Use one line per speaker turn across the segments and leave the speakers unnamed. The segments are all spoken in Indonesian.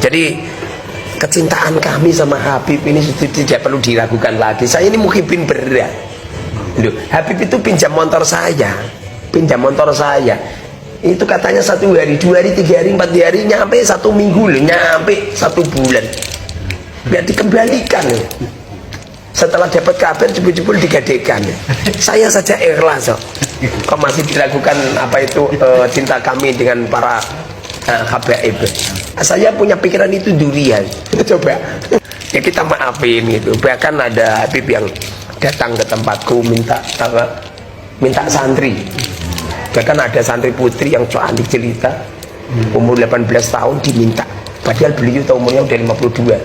Jadi kecintaan kami sama Habib ini tidak perlu diragukan lagi. Saya ini muhibin berat. Loh, Habib itu pinjam motor saya. Itu katanya 1 hari, 2 hari, 3 hari, 4 hari, nyampe 1 minggu loh, nyampe 1 bulan. Biar dikembalikan loh. Setelah dapat kabar jebul-jebul digadekan. Saya saja ikhlas kok. Kok masih diragukan apa itu cinta kami dengan para habaib. Saya punya pikiran itu durian. Coba ya kita maafin gitu. Bahkan ada Habib yang datang ke tempatku minta santri. Bahkan ada santri putri yang cantik jelita, umur 18 tahun diminta. Padahal beliau tahu umurnya udah 52.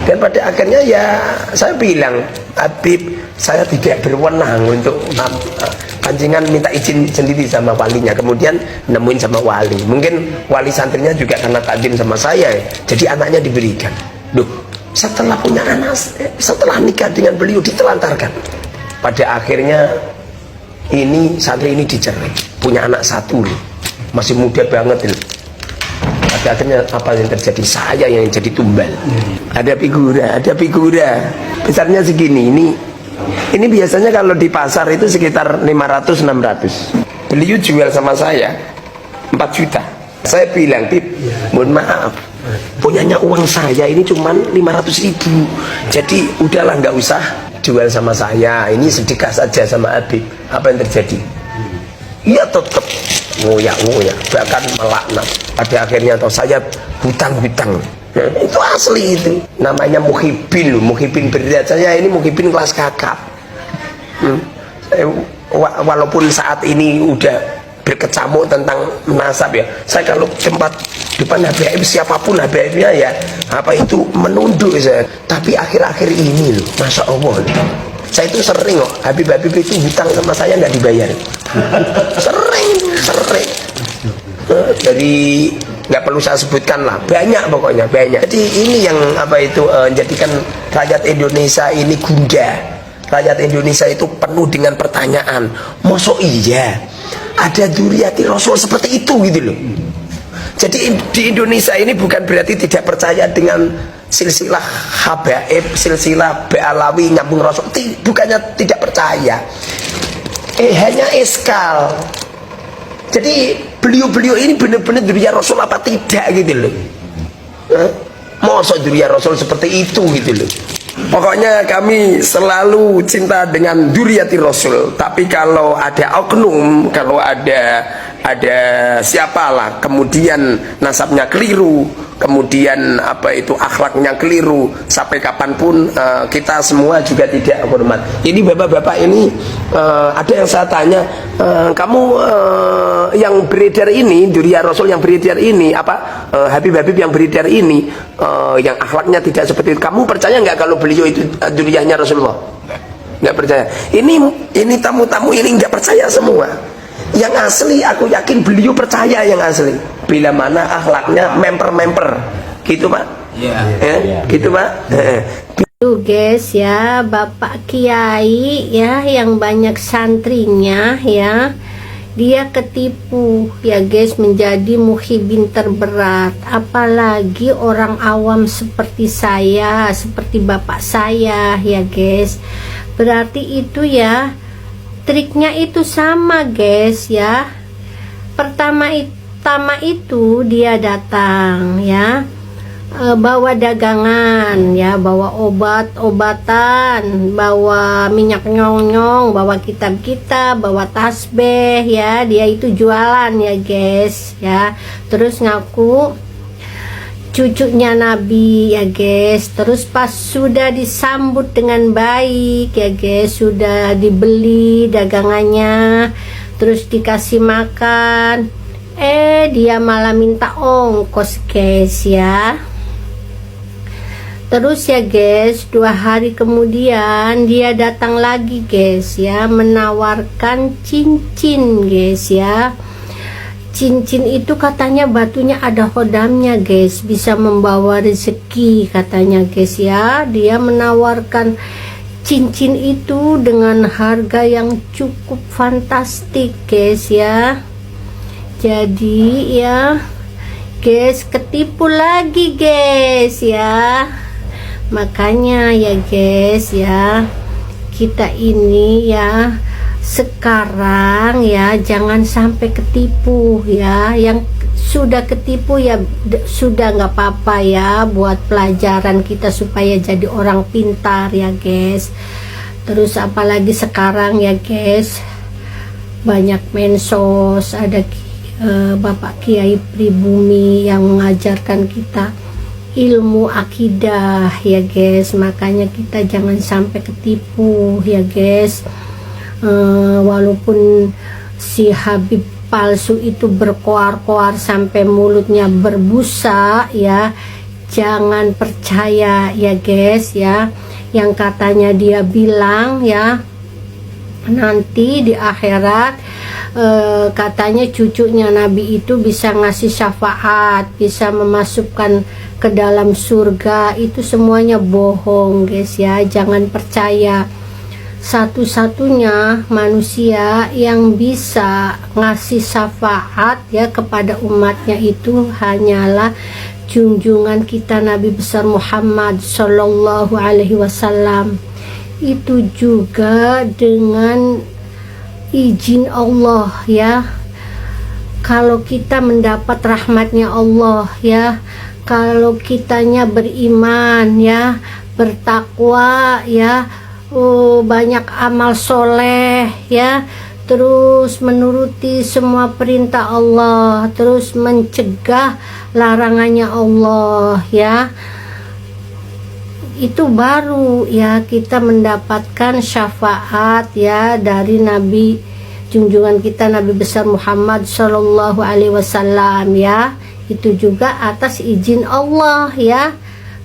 Dan pada akhirnya ya saya bilang, Habib, saya tidak berwenang untuk pancingan minta izin sendiri sama walinya, kemudian nemuin sama wali. Mungkin wali santrinya juga karena takdim sama saya, jadi anaknya diberikan. Loh, setelah punya anak, setelah nikah dengan beliau ditelantarkan. Pada akhirnya ini santri ini dicerai, punya anak 1 loh, masih muda banget loh. Pada akhirnya apa yang terjadi? Saya yang jadi tumbal. Ada figura besarnya segini. Ini biasanya kalau di pasar itu sekitar 500-600. Beliau jual sama saya 4 juta. Saya bilang, Bib, mohon maaf, punyanya uang saya ini cuma 500.000. Jadi udahlah, nggak usah jual sama saya. Ini sedekah saja sama Habib. Apa yang terjadi? Iya tetap ngoyak, bahkan melaknat. Pada akhirnya atau saya hutang-hutang. Itu asli itu. Namanya muhibin loh, muhibin berat. Saya ini muhibin kelas kakap. Walaupun saat ini udah berkecamuk tentang nasab ya. Saya kalau tempat depan Habib siapapun Habibnya ya apa itu menunduk saya. Tapi akhir-akhir ini loh, Masya Allah loh. Saya itu sering kok, Habib itu hutang sama saya nggak dibayar. Sering. Dari nggak perlu saya sebutkan lah, banyak pokoknya, banyak. Jadi ini yang apa itu jadikan rakyat Indonesia ini gundah. Rakyat Indonesia itu penuh dengan pertanyaan, mosok iya ada dzurriyyati Rasul seperti itu gitu loh. Jadi di Indonesia ini bukan berarti tidak percaya dengan silsilah habaib, silsilah Ba'alawi nyambung Rasul, bukannya tidak percaya, hanya eskal. Jadi beliau ini benar-benar dzurriyyah Rasul apa tidak gitu loh. Masa dzurriyyah Rasul seperti itu gitu loh. Pokoknya kami selalu cinta dengan dzurriyyati Rasul. Tapi kalau ada oknum, kalau ada siapalah kemudian nasabnya keliru, kemudian apa itu akhlaknya keliru, sampai kapanpun kita semua juga tidak hormat. Ini bapak-bapak ini ada yang saya tanya, kamu yang beredar ini, dzurriyyah Rasul yang beredar ini, apa Habib-Habib yang beredar ini, yang akhlaknya tidak seperti itu, kamu percaya nggak kalau beliau itu dzurriyyahnya Rasulullah? Nggak percaya. Ini tamu-tamu ini nggak percaya semua. Yang asli aku yakin beliau percaya yang asli. Bila mana akhlaknya memper gitu Pak. Gitu Pak.
Tuh guys ya, Bapak Kiai ya yang banyak santrinya ya, dia ketipu ya guys, menjadi muhibin terberat. Apalagi orang awam seperti saya, seperti bapak saya ya guys. Berarti itu ya triknya itu sama guys ya. Pertama itu dia datang ya, bawa dagangan ya, bawa obat-obatan, bawa minyak nyong-nyong, bawa kitab-kitab, bawa tasbih ya. Dia itu jualan ya guys ya. Terus ngaku cucunya Nabi ya guys. Terus pas sudah disambut dengan baik ya guys, sudah dibeli dagangannya, terus dikasih makan, dia malah minta ongkos guys ya. Terus ya guys, 2 hari kemudian dia datang lagi guys ya, menawarkan cincin guys ya. Cincin itu katanya batunya ada khodamnya guys, bisa membawa rezeki katanya guys ya. Dia menawarkan cincin itu dengan harga yang cukup fantastik guys ya. Jadi ya guys, ketipu lagi guys ya. Makanya ya guys ya, kita ini ya sekarang ya jangan sampai ketipu ya. Yang sudah ketipu ya sudah, nggak apa-apa ya, buat pelajaran kita supaya jadi orang pintar ya guys. Terus apalagi sekarang ya guys, banyak mensos, ada Bapak Kiai Pribumi yang mengajarkan kita ilmu akidah ya guys. Makanya kita jangan sampai ketipu ya guys. Walaupun si Habib palsu itu berkoar-koar sampai mulutnya berbusa ya, jangan percaya ya guys ya. Yang katanya dia bilang ya, nanti di akhirat katanya cucunya Nabi itu bisa ngasih syafaat, bisa memasukkan ke dalam surga. Itu semuanya bohong guys ya, jangan percaya. Satu-satunya manusia yang bisa ngasih syafaat ya kepada umatnya itu hanyalah junjungan kita Nabi besar Muhammad Sallallahu Alaihi Wasallam. Itu juga dengan izin Allah ya. Kalau kita mendapat rahmatnya Allah ya, kalau kitanya beriman ya, bertakwa ya, banyak amal soleh ya, terus menuruti semua perintah Allah, terus mencegah larangannya Allah ya, itu baru ya kita mendapatkan syafaat ya dari Nabi junjungan kita Nabi besar Muhammad Shallallahu Alaihi Wasallam ya. Itu juga atas izin Allah ya,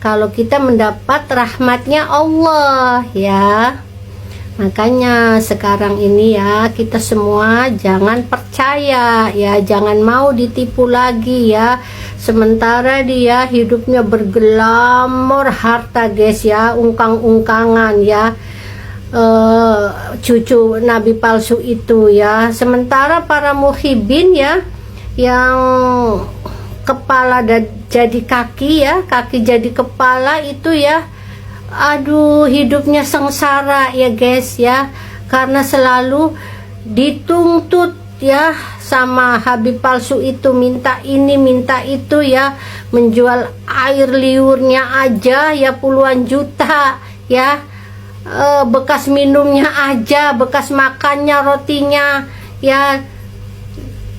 kalau kita mendapat rahmatnya Allah ya. Makanya sekarang ini ya, kita semua jangan percaya ya, jangan mau ditipu lagi ya. Sementara dia hidupnya bergelamor harta guys ya, ungkang-ungkangan ya, cucu Nabi palsu itu ya. Sementara para muhibin ya, yang kepala jadi kaki ya, kaki jadi kepala itu ya, aduh hidupnya sengsara ya guys ya, karena selalu dituntut ya sama Habib palsu itu, minta ini minta itu ya, menjual air liurnya aja ya puluhan juta ya, bekas minumnya aja, bekas makannya, rotinya ya.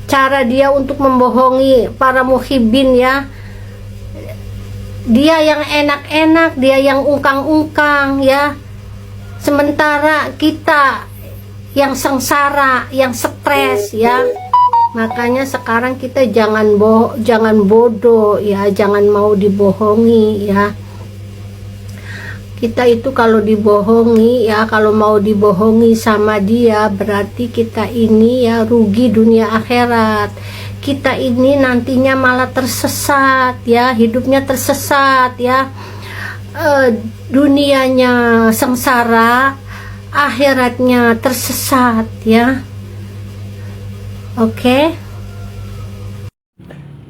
Cara dia untuk membohongi para muhibin ya, dia yang enak-enak, dia yang ungkang-ungkang ya. Sementara kita yang sengsara, yang stres ya. Makanya sekarang kita jangan bodoh ya, jangan mau dibohongi ya. Kita itu kalau dibohongi ya, kalau mau dibohongi sama dia, berarti kita ini ya rugi dunia akhirat. Kita ini nantinya malah tersesat ya, hidupnya tersesat ya, dunianya sengsara, akhiratnya tersesat ya. Oke.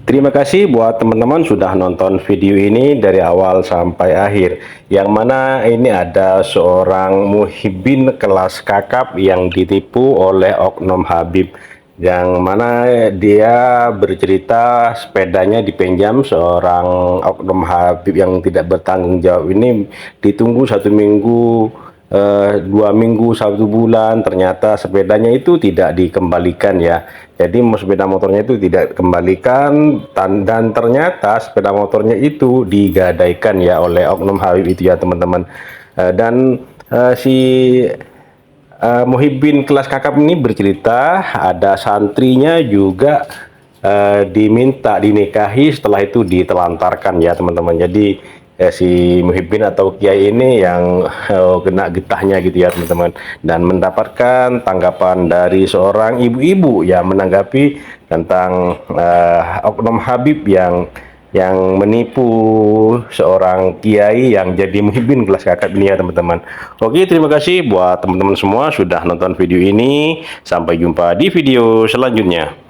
Terima kasih buat teman-teman sudah nonton video ini dari awal sampai akhir. Yang mana ini ada seorang muhibin kelas kakap yang ditipu oleh oknum Habib. Yang mana dia bercerita sepedanya dipinjam seorang oknum Habib yang tidak bertanggung jawab ini, ditunggu 1 minggu, 2 minggu, 1 bulan, ternyata sepedanya itu tidak dikembalikan ya. Jadi sepeda motornya itu tidak dikembalikan, dan ternyata sepeda motornya itu digadaikan ya oleh oknum Habib itu ya teman-teman. Dan si muhibin kelas kakap ini bercerita ada santrinya juga diminta dinikahi, setelah itu ditelantarkan ya teman-teman. Jadi si muhibin atau kiai ini yang kena getahnya gitu ya teman-teman, dan mendapatkan tanggapan dari seorang ibu-ibu yang menanggapi tentang oknum Habib yang menipu seorang kiai yang jadi muhibin kelas kakap ini ya teman-teman. Oke, terima kasih buat teman-teman semua sudah nonton video ini. Sampai jumpa di video selanjutnya.